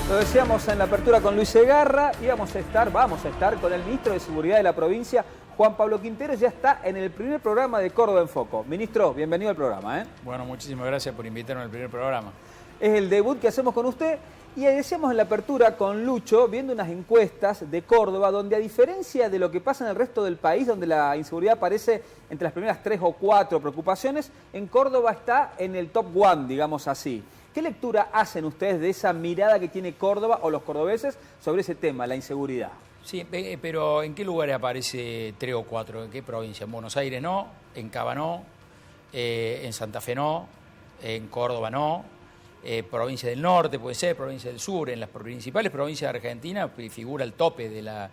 Lo decíamos en la apertura con Luis Segarra y vamos a estar con el ministro de Seguridad de la provincia, Juan Pablo Quinteros. Ya está en el primer programa de Córdoba en Foco. Ministro, bienvenido al programa. Bueno, muchísimas gracias por invitarme al primer programa. Es el debut que hacemos con usted y decíamos en la apertura con Lucho, viendo unas encuestas de Córdoba, donde a diferencia de lo que pasa en el resto del país, donde la inseguridad aparece entre las primeras 3 o 4 preocupaciones, en Córdoba está en el top 1, digamos así. ¿Qué lectura hacen ustedes de esa mirada que tiene Córdoba o los cordobeses sobre ese tema, la inseguridad? Sí, pero ¿en qué lugares aparece 3 o 4? ¿En qué provincia? En Buenos Aires no, en Cava no, en Santa Fe no, en Córdoba no, provincia del norte puede ser, provincia del sur, en las principales provincias de Argentina figura el tope de la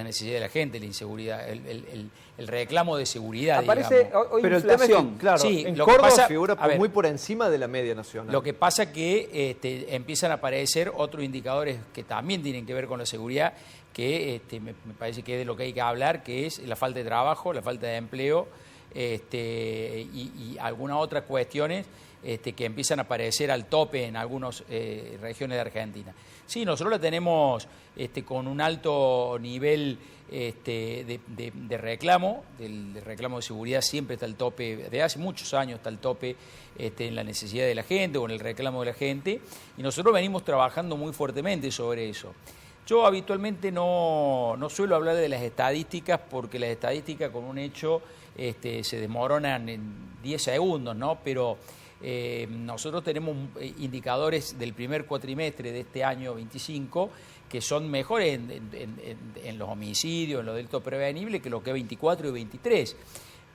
necesidad de la gente, la inseguridad, el reclamo de seguridad. Aparece hoy pero inflación. el tema es que, claro, Sí, en lo que Córdoba pasa, figura muy por encima de la media nacional. Lo que pasa que empiezan a aparecer otros indicadores que también tienen que ver con la seguridad, que me parece que es de lo que hay que hablar, que es la falta de trabajo, la falta de empleo y algunas otras cuestiones que empiezan a aparecer al tope en algunas regiones de Argentina. Sí, nosotros la tenemos con un alto nivel de reclamo, del reclamo de seguridad siempre está al tope, desde hace muchos años está al tope en la necesidad de la gente o en el reclamo de la gente, y nosotros venimos trabajando muy fuertemente sobre eso. Yo habitualmente no suelo hablar de las estadísticas porque las estadísticas con un hecho se desmoronan en 10 segundos, ¿no? Pero nosotros tenemos indicadores del primer cuatrimestre de este año 25 que son mejores en los homicidios, en los delitos prevenibles que lo que es 24 y 23.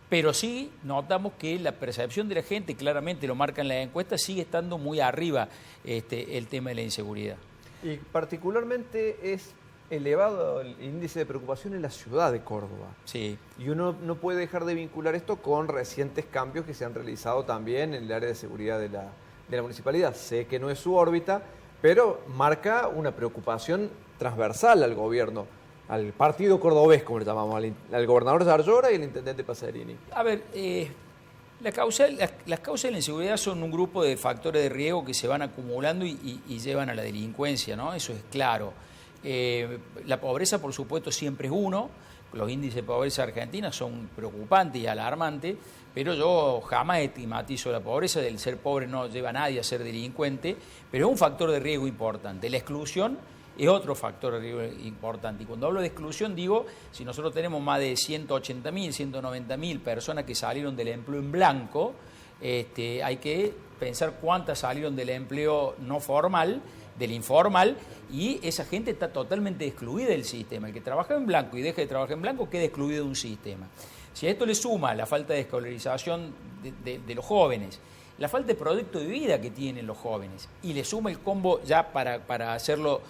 Pero sí notamos que la percepción de la gente, claramente lo marcan las encuestas, sigue estando muy arriba el tema de la inseguridad. Y particularmente es elevado el índice de preocupación en la ciudad de Córdoba. Sí. Y uno no puede dejar de vincular esto con recientes cambios que se han realizado también en el área de seguridad de la municipalidad. Sé que no es su órbita, pero marca una preocupación transversal al gobierno, al partido cordobés, como le llamamos, al gobernador Zarzora y al intendente Pacerini. A ver, las causas de la inseguridad son un grupo de factores de riesgo que se van acumulando y llevan a la delincuencia, ¿no? Eso es claro. La pobreza, por supuesto, siempre es uno. Los índices de pobreza argentina son preocupantes y alarmantes, pero yo jamás estigmatizo la pobreza. El ser pobre no lleva a nadie a ser delincuente, pero es un factor de riesgo importante. La exclusión es otro factor de riesgo importante. Y cuando hablo de exclusión digo, si nosotros tenemos más de 180.000, 190.000 personas que salieron del empleo en blanco, hay que pensar cuántas salieron del empleo no formal, del informal, y esa gente está totalmente excluida del sistema. El que trabaja en blanco y deja de trabajar en blanco queda excluido de un sistema. Si a esto le suma la falta de escolarización de los jóvenes, la falta de proyecto de vida que tienen los jóvenes, y le suma el combo ya para hacerlo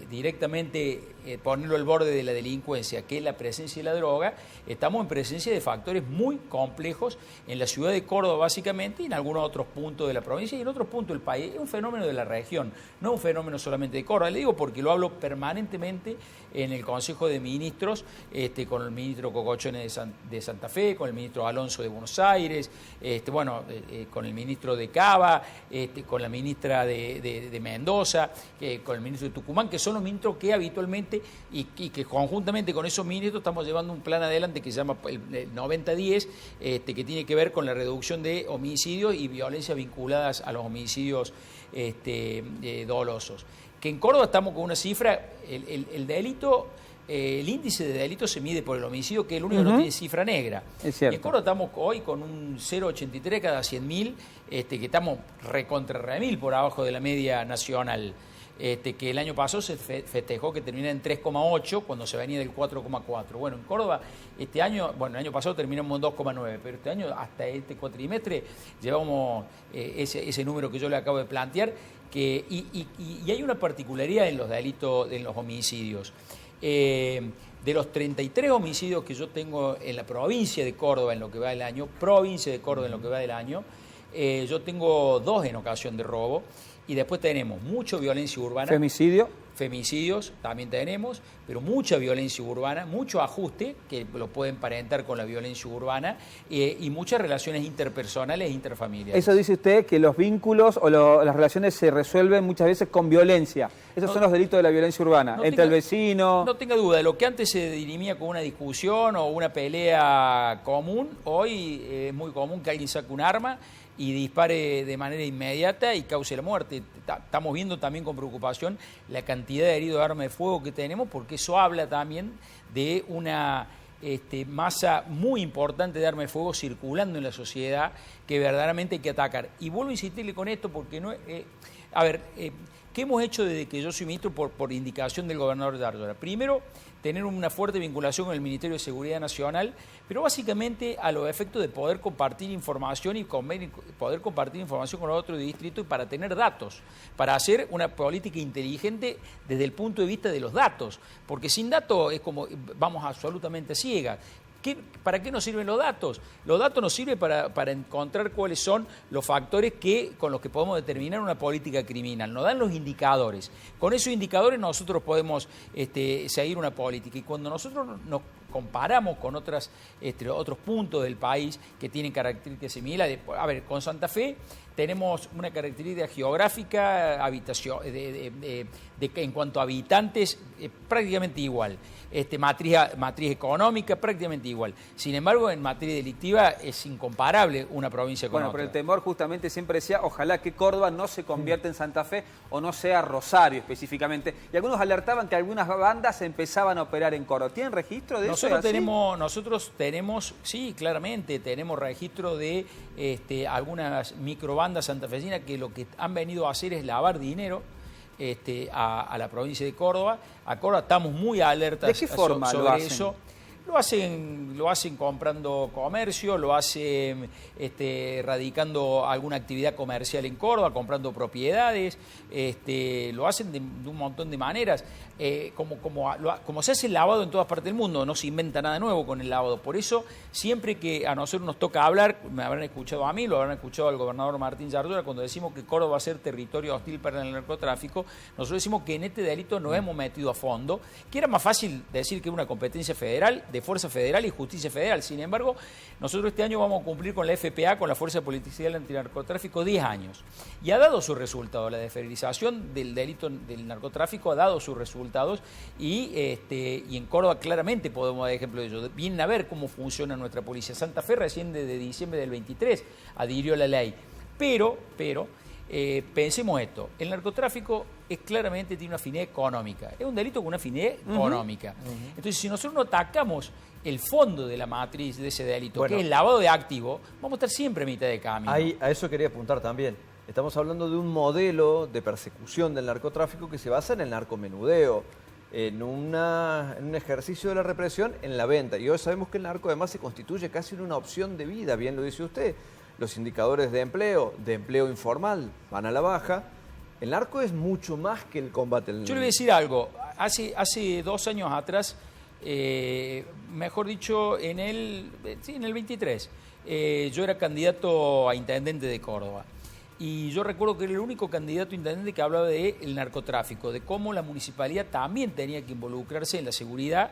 directamente, ponerlo al borde de la delincuencia, que es la presencia de la droga, estamos en presencia de factores muy complejos en la ciudad de Córdoba básicamente y en algunos otros puntos de la provincia y en otros puntos del país. Es un fenómeno de la región, no un fenómeno solamente de Córdoba. Le digo porque lo hablo permanentemente en el Consejo de Ministros, con el ministro Cocochone de Santa Fe, con el ministro Alonso de Buenos Aires, con el ministro de Cava, con la ministra de Mendoza, con el ministro de Tucumán, que son los ministros que habitualmente y que conjuntamente con esos ministros estamos llevando un plan adelante que se llama el 90-10, que tiene que ver con la reducción de homicidios y violencias vinculadas a los homicidios dolosos. Que en Córdoba estamos con una cifra, el delito... el índice de delito se mide por el homicidio, que es el único que no tiene cifra negra. Es cierto. En Córdoba estamos hoy con un 0,83 cada 100.000, que estamos recontra remil por abajo de la media nacional. Que el año pasado se festejó que termina en 3,8 cuando se venía del 4,4. Bueno, en Córdoba el año pasado terminamos en 2,9, pero este año, hasta este cuatrimestre, llevamos ese número que yo le acabo de plantear, y hay una particularidad en los delitos, en los homicidios. De los 33 homicidios que yo tengo en la provincia de Córdoba en lo que va del año, yo tengo 2 en ocasión de robo, y después tenemos mucho violencia urbana. ¿Femicidio? femicidios también tenemos, pero mucha violencia urbana, mucho ajuste, que lo pueden emparentar con la violencia urbana, y muchas relaciones interpersonales e interfamiliares. Eso dice usted, que los vínculos o las relaciones se resuelven muchas veces con violencia. Esos son los delitos de la violencia urbana, entre el vecino... No tenga duda, lo que antes se dirimía con una discusión o una pelea común, hoy es muy común que alguien saque un arma y dispare de manera inmediata y cause la muerte. Estamos viendo también con preocupación la cantidad de heridos de arma de fuego que tenemos, porque eso habla también de una masa muy importante de arma de fuego circulando en la sociedad que verdaderamente hay que atacar. Y vuelvo a insistirle con esto porque no... ¿qué hemos hecho desde que yo soy ministro por indicación del gobernador de Ardora? Primero, tener una fuerte vinculación con el Ministerio de Seguridad Nacional, pero básicamente a los efectos de poder compartir información y poder compartir información con los otros distritos y para tener datos, para hacer una política inteligente desde el punto de vista de los datos, porque sin datos es como vamos absolutamente ciegas. ¿Para qué nos sirven los datos? Los datos nos sirven para encontrar cuáles son los factores con los que podemos determinar una política criminal. Nos dan los indicadores. Con esos indicadores nosotros podemos seguir una política. Y cuando nosotros nos comparamos con otros puntos del país que tienen características similares, con Santa Fe tenemos una característica geográfica, en cuanto a habitantes, prácticamente igual. Matriz económica, prácticamente igual. Sin embargo, en materia delictiva es incomparable una provincia con otra. Pero el temor justamente siempre decía, ojalá que Córdoba no se convierta en Santa Fe o no sea Rosario específicamente. Y algunos alertaban que algunas bandas empezaban a operar en Córdoba. ¿Tienen registro de eso? Nosotros tenemos, sí, claramente, tenemos registro de algunas microbandas santafesinas que lo que han venido a hacer es lavar dinero a la provincia de Córdoba. A Córdoba estamos muy alertas. ¿De qué forma sobre lo hacen? eso. Lo hacen comprando comercio, lo hacen radicando alguna actividad comercial en Córdoba, comprando propiedades, lo hacen de un montón de maneras. Como se hace el lavado en todas partes del mundo, no se inventa nada nuevo con el lavado. Por eso, siempre que a nosotros nos toca hablar, me habrán escuchado a mí, lo habrán escuchado al gobernador Martín Yardora, cuando decimos que Córdoba va a ser territorio hostil para el narcotráfico, nosotros decimos que en este delito nos hemos metido a fondo, que era más fácil decir que una competencia federal, de Fuerza Federal y Justicia Federal. Sin embargo, nosotros este año vamos a cumplir con la FPA, con la Fuerza Policial Antinarcotráfico, 10 años. Y ha dado su resultado. La desfederalización del delito del narcotráfico ha dado sus resultados y en Córdoba claramente podemos dar ejemplo de ello. Vienen a ver cómo funciona nuestra policía. Santa Fe recién desde diciembre del 23 adhirió a la ley. Pero pensemos esto, el narcotráfico claramente tiene una afinidad económica, es un delito con una afinidad económica. Entonces, si nosotros no atacamos el fondo de la matriz de ese delito, que es el lavado de activos, vamos a estar siempre a mitad de camino. A eso quería apuntar también. Estamos hablando de un modelo de persecución del narcotráfico que se basa en el narcomenudeo, en un ejercicio de la represión en la venta. Y hoy sabemos que el narco además se constituye casi en una opción de vida, bien lo dice usted. Los indicadores de empleo informal, van a la baja. El narco es mucho más que el combate al... Yo le voy a decir algo. Hace 2 años atrás, mejor dicho, en el 23, yo era candidato a intendente de Córdoba. Y yo recuerdo que era el único candidato a intendente que hablaba del narcotráfico, de cómo la municipalidad también tenía que involucrarse en la seguridad.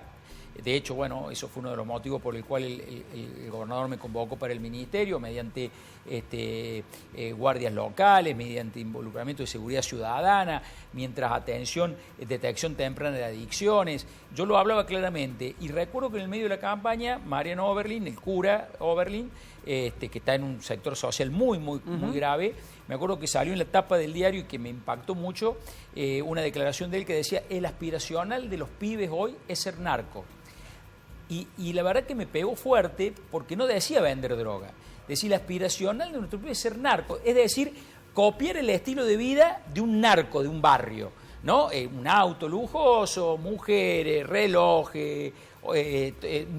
De hecho, bueno, eso fue uno de los motivos por el cual el gobernador me convocó para el ministerio, mediante guardias locales, mediante involucramiento de seguridad ciudadana, mientras detección temprana de adicciones. Yo lo hablaba claramente y recuerdo que en el medio de la campaña, Mariano Oberlin, el cura Oberlin, que está en un sector social muy grave, me acuerdo que salió en la tapa del diario y que me impactó mucho una declaración de él que decía: el aspiracional de los pibes hoy es ser narco. Y la verdad que me pegó fuerte porque no decía vender droga, decía el aspiracional de nuestro pibe es ser narco, es decir, copiar el estilo de vida de un narco, de un barrio, ¿no? Un auto lujoso, mujeres, relojes,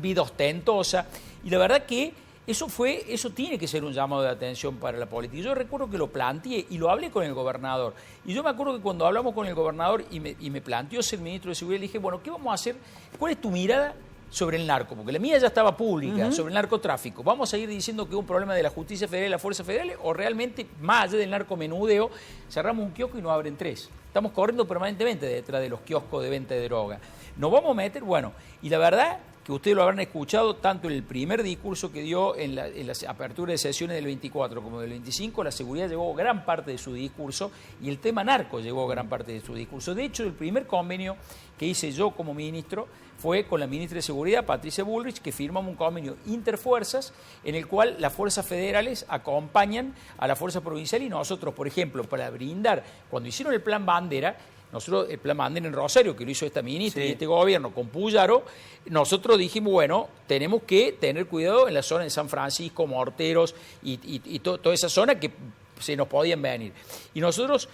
vida ostentosa. Y la verdad que eso tiene que ser un llamado de atención para la política. Yo recuerdo que lo planteé y lo hablé con el gobernador. Y yo me acuerdo que cuando hablamos con el gobernador y me planteó ser ministro de Seguridad, le dije, bueno, ¿qué vamos a hacer? ¿Cuál es tu mirada sobre el narco, porque la mía ya estaba pública, sobre el narcotráfico. ¿Vamos a seguir diciendo que es un problema de la justicia federal y la fuerza federal, o realmente, más allá del narcomenudeo, cerramos un kiosco y nos abren 3? Estamos corriendo permanentemente detrás de los kioscos de venta de droga. Nos vamos a meter, bueno, y la verdad que ustedes lo habrán escuchado tanto en el primer discurso que dio en la apertura de sesiones del 24 como del 25, la seguridad llevó gran parte de su discurso y el tema narco llevó gran parte de su discurso. De hecho, el primer convenio que hice yo como ministro fue con la ministra de Seguridad, Patricia Bullrich, que firmamos un convenio interfuerzas en el cual las fuerzas federales acompañan a la fuerza provincial y nosotros, por ejemplo, para brindar, cuando hicieron el plan Bandera, nosotros, el plan Bandera en Rosario, que lo hizo esta ministra y este gobierno con Puyaro, nosotros dijimos, bueno, tenemos que tener cuidado en la zona de San Francisco, Morteros y toda esa zona que se nos podían venir. Y nosotros,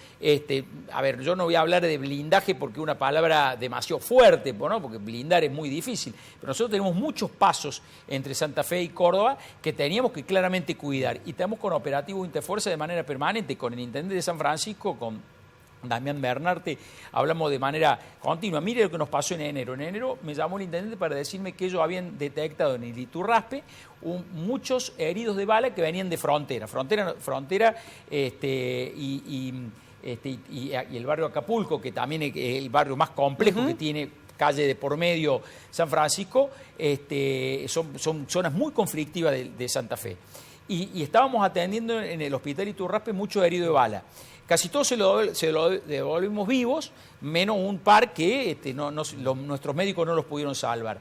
a ver, yo no voy a hablar de blindaje porque es una palabra demasiado fuerte, ¿no? Porque blindar es muy difícil, pero nosotros tenemos muchos pasos entre Santa Fe y Córdoba que teníamos que claramente cuidar. Y estamos con operativos interfuerza de manera permanente, con el intendente de San Francisco, con Damián Bernarte, hablamos de manera continua. Mire lo que nos pasó en enero. En enero me llamó el intendente para decirme que ellos habían detectado en el Iturraspe muchos heridos de bala que venían de frontera y el barrio Acapulco, que también es el barrio más complejo que tiene calle de por medio San Francisco, son zonas muy conflictivas de Santa Fe. Y estábamos atendiendo en el hospital Iturraspe muchos heridos de bala. Casi todos se lo devolvimos vivos, menos un par que nuestros médicos no los pudieron salvar.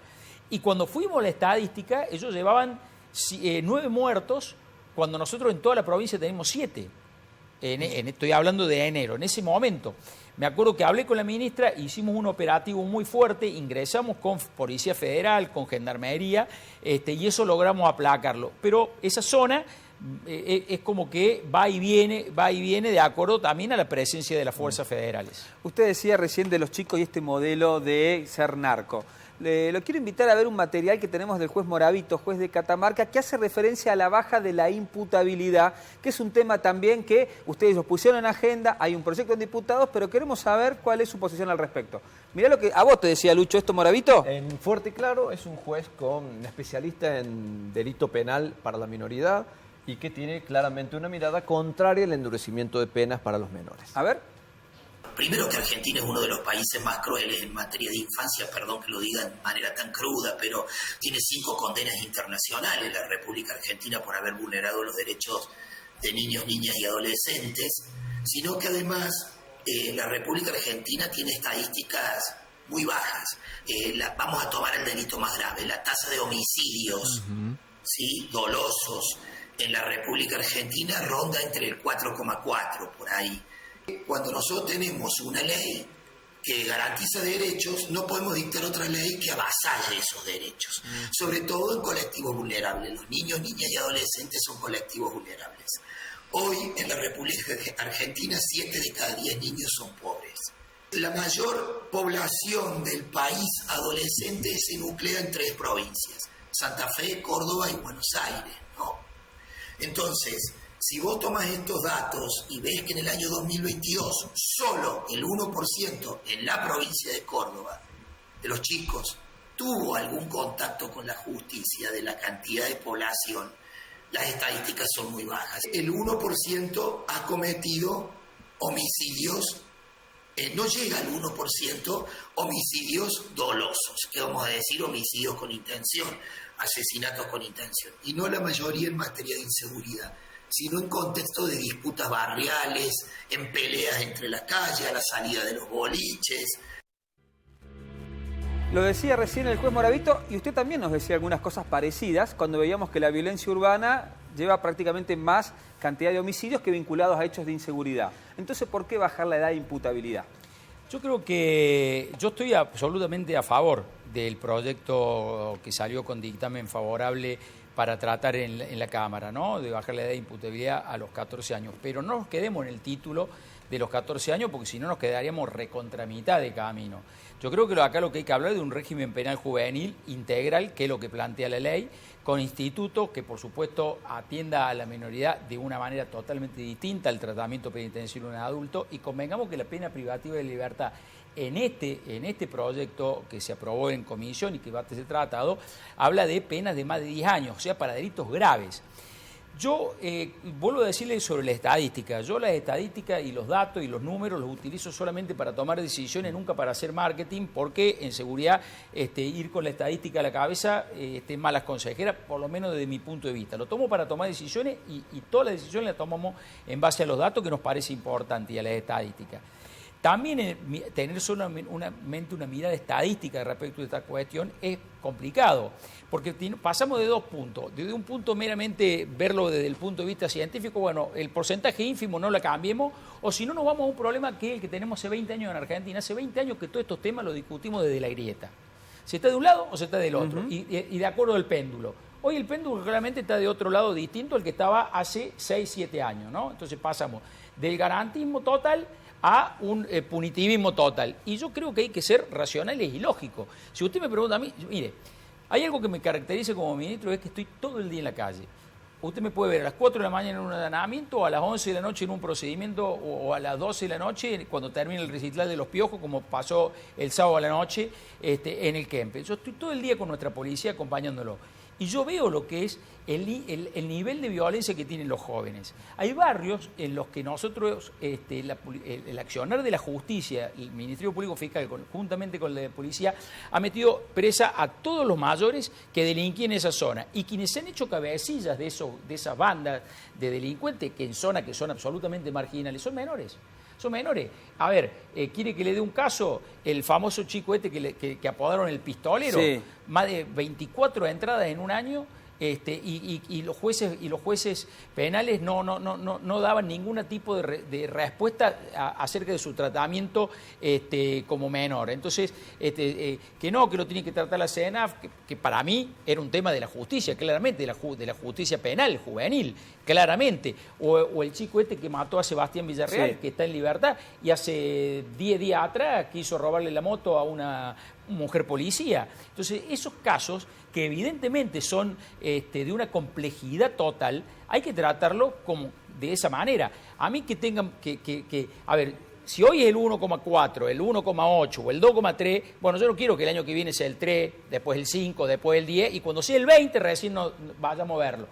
Y cuando fuimos a la estadística, ellos llevaban 9 muertos, cuando nosotros en toda la provincia tenemos 7. Estoy hablando de enero, en ese momento. Me acuerdo que hablé con la ministra, hicimos un operativo muy fuerte, ingresamos con Policía Federal, con Gendarmería, y eso logramos aplacarlo. Pero esa zona es como que va y viene de acuerdo también a la presencia de las fuerzas federales. Usted decía recién de los chicos y este modelo de ser narco. Lo quiero invitar a ver un material que tenemos del juez Moravito, juez de Catamarca, que hace referencia a la baja de la imputabilidad, que es un tema también que ustedes los pusieron en agenda, hay un proyecto de diputados, pero queremos saber cuál es su posición al respecto. Mirá lo que a vos te decía, Lucho, esto, Moravito. En Fuerte y Claro es un juez con especialista en delito penal para la minoridad y que tiene claramente una mirada contraria al endurecimiento de penas para los menores. A ver. Primero que Argentina es uno de los países más crueles en materia de infancia, perdón que lo diga de manera tan cruda, pero tiene 5 condenas internacionales la República Argentina por haber vulnerado los derechos de niños, niñas y adolescentes, sino que además la República Argentina tiene estadísticas muy bajas. Vamos a tomar el delito más grave, la tasa de homicidios ¿sí? dolosos en la República Argentina ronda entre el 4,4 por ahí. Cuando nosotros tenemos una ley que garantiza derechos, no podemos dictar otra ley que avasalle esos derechos, sobre todo en colectivos vulnerables. Los niños, niñas y adolescentes son colectivos vulnerables. Hoy en la República Argentina 7 de cada 10 niños son pobres. La mayor población del país adolescente se nuclea en 3 provincias, Santa Fe, Córdoba y Buenos Aires, ¿no? Entonces, si vos tomas estos datos y ves que en el año 2022 solo el 1% en la provincia de Córdoba de los chicos tuvo algún contacto con la justicia de la cantidad de población, las estadísticas son muy bajas. El 1% ha cometido homicidios, no llega al 1% homicidios dolosos, que vamos a decir homicidios con intención, asesinatos con intención, y no la mayoría en materia de inseguridad, sino en contexto de disputas barriales, en peleas entre la calle, a la salida de los boliches. Lo decía recién el juez Moravito, y usted también nos decía algunas cosas parecidas cuando veíamos que la violencia urbana lleva prácticamente más cantidad de homicidios que vinculados a hechos de inseguridad. Entonces, ¿por qué bajar la edad de imputabilidad? Yo creo que yo estoy absolutamente a favor del proyecto que salió con dictamen favorable para tratar en la Cámara, ¿no? De bajar la edad de imputabilidad a los 14 años. Pero no nos quedemos en el título de los 14 años, porque si no nos quedaríamos recontra mitad de camino. Yo creo que acá lo que hay que hablar es de un régimen penal juvenil integral, que es lo que plantea la ley, con institutos que, por supuesto, atienda a la minoridad de una manera totalmente distinta al tratamiento penitenciario de un adulto, y convengamos que la pena privativa de libertad en este proyecto que se aprobó en comisión y que va a ser tratado, habla de penas de más de 10 años, o sea, para delitos graves. Yo vuelvo a decirle sobre la estadística. Yo las estadísticas y los datos y los números los utilizo solamente para tomar decisiones, nunca para hacer marketing, porque en seguridad ir con la estadística a la cabeza es malas consejeras, por lo menos desde mi punto de vista. Lo tomo para tomar decisiones y todas las decisiones las tomamos en base a los datos que nos parece importante y a las estadísticas. También tener solamente una mirada estadística respecto a esta cuestión es complicado, porque pasamos de dos puntos. Desde un punto meramente verlo desde el punto de vista científico, bueno, el porcentaje ínfimo no la cambiemos, o si no nos vamos a un problema que es el que tenemos hace 20 años en Argentina. Hace 20 años que todos estos temas los discutimos desde la grieta. ¿Se está de un lado o se está del otro? Y de acuerdo al péndulo. Hoy el péndulo claramente está de otro lado distinto al que estaba hace 6, 7 años, ¿no? Entonces pasamos del garantismo total a un punitivismo total. Y yo creo que hay que ser racionales y lógicos. Si usted me pregunta a mí, mire, hay algo que me caracteriza como ministro, es que estoy todo el día en la calle. Usted me puede ver a las 4 de la mañana en un allanamiento, o a las 11 de la noche en un procedimiento, o a las 12 de la noche cuando termine el recital de los piojos, como pasó el sábado a la noche en el Kempe. Yo estoy todo el día con nuestra policía acompañándolo. Y yo veo lo que es el nivel de violencia que tienen los jóvenes. Hay barrios en los que nosotros, el accionar de la justicia, el Ministerio Público Fiscal, juntamente con la policía, ha metido presa a todos los mayores que delinquían en esa zona. Y quienes se han hecho cabecillas de esas bandas de delincuentes, que en zonas que son absolutamente marginales, son menores. Son menores. A ver, ¿quiere que le dé un caso? El famoso chico que apodaron el pistolero, sí. Más de 24 entradas en un año, y los jueces penales no daban ningún tipo de respuesta acerca de su tratamiento como menor. Entonces, que lo tiene que tratar la CENAF, que para mí era un tema de la justicia, claramente, de la justicia penal, juvenil, claramente. O el chico que mató a Sebastián Villarreal, sí, que está en libertad, y hace 10 días atrás quiso robarle la moto a una mujer policía. Entonces, esos casos que evidentemente son de una complejidad total, hay que tratarlo como de esa manera. A mí que tengan a ver, si hoy es el 1,4, el 1,8 o el 2,3, bueno, yo no quiero que el año que viene sea el 3, después el 5, después el 10, y cuando sea el 20 recién vayamos a verlo.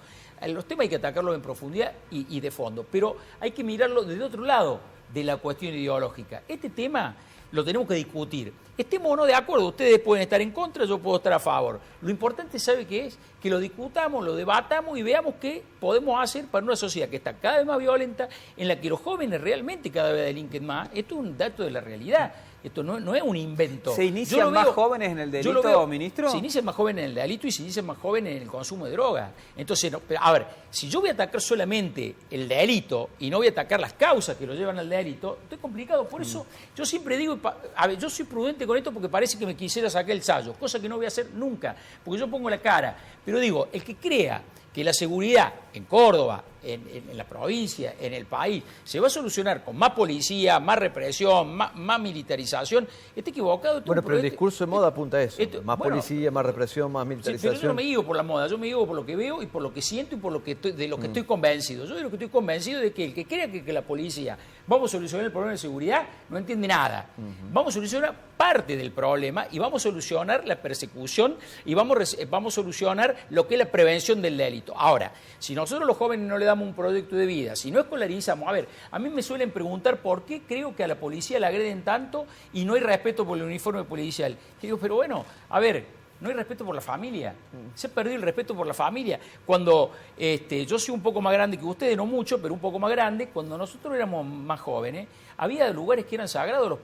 Los temas hay que atacarlos en profundidad y de fondo, pero hay que mirarlo desde otro lado de la cuestión ideológica. Este tema lo tenemos que discutir. Estemos o no de acuerdo, ustedes pueden estar en contra, yo puedo estar a favor. Lo importante, ¿sabe qué es? Que lo discutamos, lo debatamos y veamos qué podemos hacer para una sociedad que está cada vez más violenta, en la que los jóvenes realmente cada vez delinquen más. Esto es un dato de la realidad. Esto no es un invento. ¿Se inician más jóvenes en el delito, ministro? Se inician más jóvenes en el delito y se inician más jóvenes en el consumo de drogas. Entonces, a ver, si yo voy a atacar solamente el delito y no voy a atacar las causas que lo llevan al delito, esto es complicado. Por eso yo siempre digo, a ver, yo soy prudente con esto porque parece que me quisiera sacar el sallo, cosa que no voy a hacer nunca, porque yo pongo la cara. Pero digo, el que crea que la seguridad en Córdoba, en la provincia, en el país, se va a solucionar con más policía, más represión, más militarización, está equivocado. Bueno, pero el discurso de moda apunta a eso. Más policía, más represión, más militarización. Sí, pero yo no me guío por la moda, yo me guío por lo que veo y por lo que siento y por lo que estoy convencido. Yo de lo que estoy convencido de que el que crea que la policía vamos a solucionar el problema de seguridad no entiende nada. Vamos a solucionar parte del problema y vamos a solucionar la persecución y vamos a solucionar lo que es la prevención del delito. Ahora, si nosotros los jóvenes no le damos un proyecto de vida, si no escolarizamos, a ver, a mí me suelen preguntar por qué creo que a la policía la agreden tanto y no hay respeto por el uniforme policial. Y digo, pero bueno, a ver, no hay respeto por la familia. Se ha perdido el respeto por la familia. Cuando yo soy un poco más grande que ustedes, no mucho, pero un poco más grande, cuando nosotros éramos más jóvenes, había lugares que eran sagrados.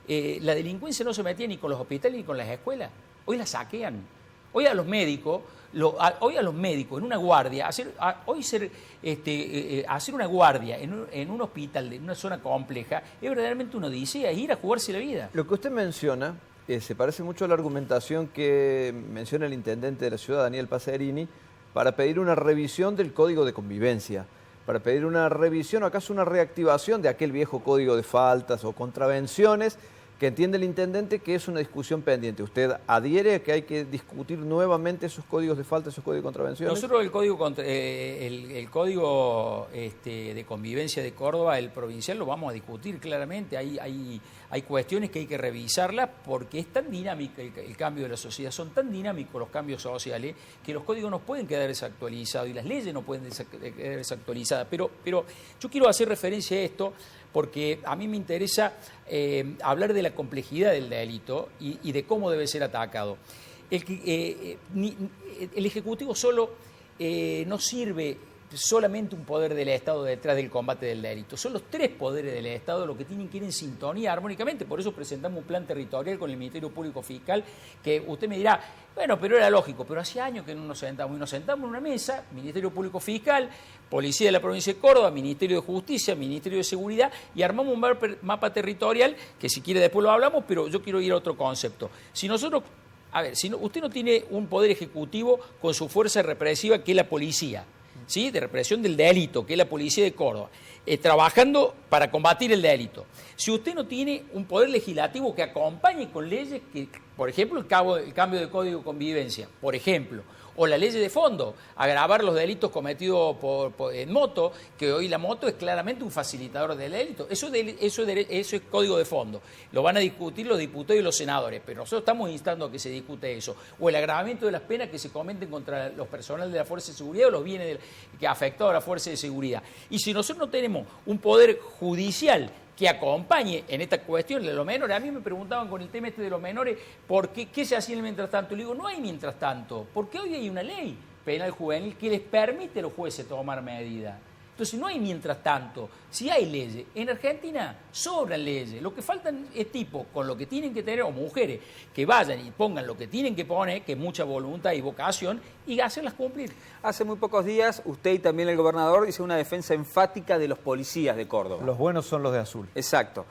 La delincuencia no se metía ni con los hospitales ni con las escuelas. Hoy la saquean. Hoy a los médicos en una guardia, hacer una guardia en un hospital, en una zona compleja, es verdaderamente una odisea, es ir a jugarse la vida. Lo que usted menciona se parece mucho a la argumentación que menciona el intendente de la ciudad, Daniel Pacerini, para pedir una revisión del Código de Convivencia, para pedir una revisión o acaso una reactivación de aquel viejo código de faltas o contravenciones que entiende el intendente que es una discusión pendiente. ¿Usted adhiere a que hay que discutir nuevamente esos códigos de falta, esos códigos de contravenciones? Nosotros el código, el código de convivencia de Córdoba, el provincial, lo vamos a discutir claramente. Hay cuestiones que hay que revisarlas porque es tan dinámico el cambio de la sociedad, son tan dinámicos los cambios sociales que los códigos no pueden quedar desactualizados y las leyes no pueden quedar desactualizadas. Pero yo quiero hacer referencia a esto porque a mí me interesa hablar de la complejidad del delito y de cómo debe ser atacado. El Ejecutivo solo no sirve solamente un poder del Estado detrás del combate del delito. Son los tres poderes del Estado los que tienen que ir en sintonía armónicamente. Por eso presentamos un plan territorial con el Ministerio Público Fiscal, que usted me dirá, bueno, pero era lógico, pero hace años que no nos sentamos. Y nos sentamos en una mesa, Ministerio Público Fiscal, Policía de la Provincia de Córdoba, Ministerio de Justicia, Ministerio de Seguridad, y armamos un mapa territorial, que si quiere después lo hablamos, pero yo quiero ir a otro concepto. Si nosotros... A ver, usted no tiene un poder ejecutivo con su fuerza represiva, que es la policía, ¿sí?, de represión del delito, que es la policía de Córdoba, trabajando para combatir el delito. Si usted no tiene un poder legislativo que acompañe con leyes que, por ejemplo, el cambio de código de convivencia, por ejemplo, o la ley de fondo, agravar los delitos cometidos en moto, que hoy la moto es claramente un facilitador del delito. Eso es código de fondo. Lo van a discutir los diputados y los senadores, pero nosotros estamos instando a que se discute eso. O el agravamiento de las penas que se cometen contra los personal de la Fuerza de Seguridad o los bienes que ha afectado a la Fuerza de Seguridad. Y si nosotros no tenemos un poder judicial que acompañe en esta cuestión de los menores. A mí me preguntaban con el tema de los menores, ¿qué se hacía en el mientras tanto? Le digo, no hay mientras tanto, porque hoy hay una ley penal juvenil que les permite a los jueces tomar medidas. Entonces no hay mientras tanto, si hay leyes. En Argentina sobran leyes, lo que faltan es tipos con lo que tienen que tener, o mujeres, que vayan y pongan lo que tienen que poner, que es mucha voluntad y vocación, y hacerlas cumplir. Hace muy pocos días, usted y también el gobernador hizo una defensa enfática de los policías de Córdoba. Los buenos son los de azul. Exacto.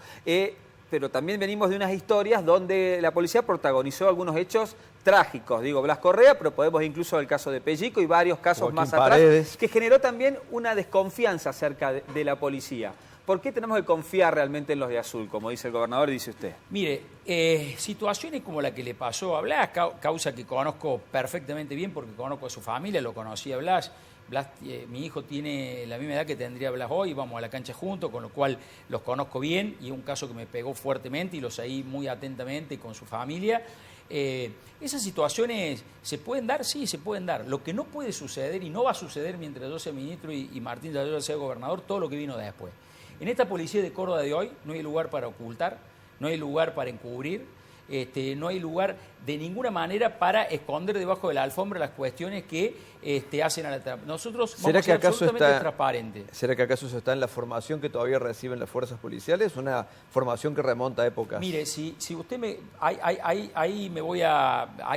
Pero también venimos de unas historias donde la policía protagonizó algunos hechos trágicos. Digo, Blas Correa, pero podemos incluso el caso de Pellico y varios casos Joaquín más Paredes, atrás, que generó también una desconfianza acerca de la policía. ¿Por qué tenemos que confiar realmente en los de azul, como dice el gobernador y dice usted? Mire, situaciones como la que le pasó a Blas, causa que conozco perfectamente bien porque conozco a su familia, lo conocí a Blas. Blas, mi hijo tiene la misma edad que tendría Blas hoy, vamos a la cancha juntos, con lo cual los conozco bien y un caso que me pegó fuertemente y lo seguí muy atentamente con su familia. Esas situaciones se pueden dar, sí, se pueden dar. Lo que no puede suceder y no va a suceder mientras yo sea ministro y Martín Talleyrand sea gobernador, todo lo que vino después. En esta policía de Córdoba de hoy no hay lugar para ocultar, no hay lugar para encubrir, no hay lugar de ninguna manera para esconder debajo de la alfombra las cuestiones que hacen a la... Nosotros vamos a ser absolutamente transparentes. ¿Será que acaso eso está en la formación que todavía reciben las fuerzas policiales? Una formación que remonta a épocas... Mire, si usted me... Ahí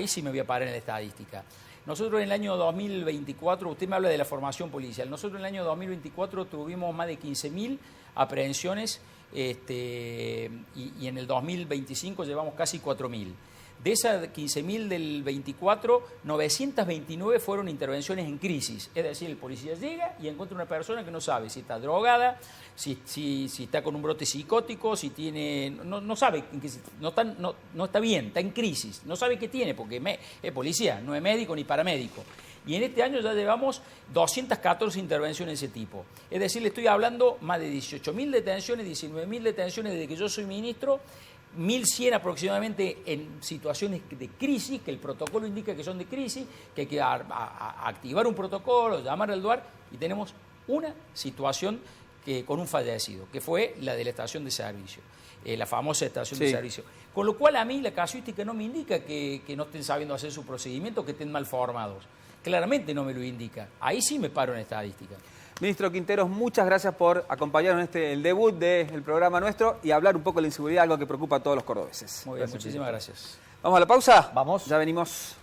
sí me voy a parar en la estadística. Nosotros en el año 2024, usted me habla de la formación policial, nosotros en el año 2024 tuvimos más de 15.000 aprehensiones y en el 2025 llevamos casi 4.000. De esas 15.000 del 24, 929 fueron intervenciones en crisis. Es decir, el policía llega y encuentra una persona que no sabe si está drogada, si está con un brote psicótico, si tiene... No sabe, no está bien, está en crisis. No sabe qué tiene porque es policía, no es médico ni paramédico. Y en este año ya llevamos 214 intervenciones de ese tipo. Es decir, le estoy hablando más de 18.000 detenciones, 19.000 detenciones desde que yo soy ministro, 1.100 aproximadamente en situaciones de crisis, que el protocolo indica que son de crisis, que hay que activar un protocolo, llamar al DUAR, y tenemos una situación con un fallecido, que fue la de la estación de servicio, la famosa estación de servicio. Con lo cual a mí la casuística no me indica que no estén sabiendo hacer su procedimiento, que estén mal formados. Claramente no me lo indica. Ahí sí me paro en estadística. Ministro Quinteros, muchas gracias por acompañarnos en el debut del programa nuestro y hablar un poco de la inseguridad, algo que preocupa a todos los cordobeses. Muy bien, muchísimas gracias. ¿Vamos a la pausa? Vamos. Ya venimos.